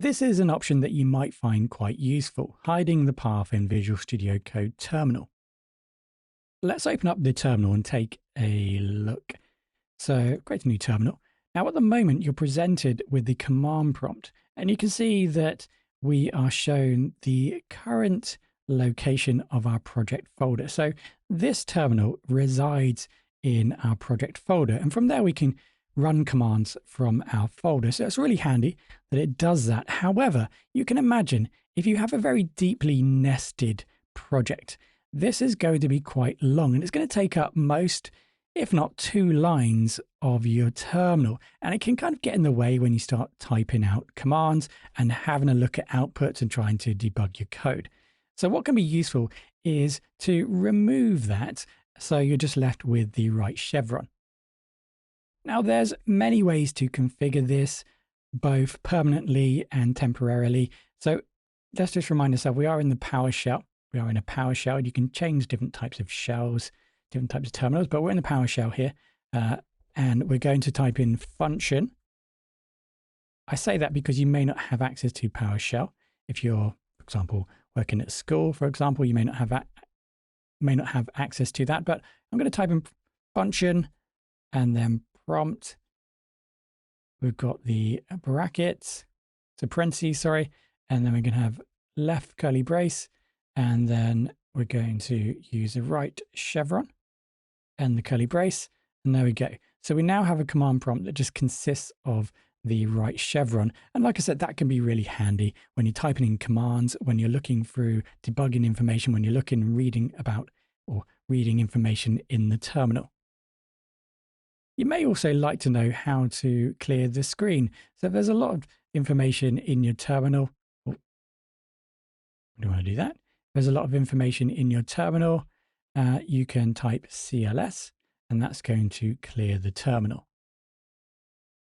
This is an option that you might find quite useful, hiding the path in Visual Studio Code terminal. Let's open up the terminal and take a look. So create a new terminal. Now at the moment you're presented with the command prompt, and you can see that we are shown the current location of our project folder. So this terminal resides in our project folder, and from there we can run commands from our folder. So it's really handy that it does that. However, you can imagine if you have a very deeply nested project, this is going to be quite long, and it's going to take up most, if not 2 lines of your terminal. And it can kind of get in the way when you start typing out commands and having a look at outputs and trying to debug your code. So what can be useful is to remove that so you're just left with the right chevron. Now there's many ways to configure this, both permanently and temporarily. So let's just remind ourselves, we are in the PowerShell. We are in a PowerShell. You can change different types of shells, different types of terminals, but we're in the PowerShell here. And we're going to type in function. I say that because you may not have access to PowerShell. If you're, for example, working at school, for example, you may not have access to that, but I'm going to type in function and then prompt. We've got the brackets, so parentheses, sorry, and then we're going to have left curly brace, and then we're going to use the right chevron and the curly brace, and there we go. So we now have a command prompt that just consists of the right chevron. And like I said, that can be really handy when you're typing in commands, when you're looking through debugging information, when you're reading about or reading information in the terminal. You may also like to know how to clear the screen. So if there's a lot of information in your terminal, I don't want to do that. If there's a lot of information in your terminal, you can type CLS, and that's going to clear the terminal.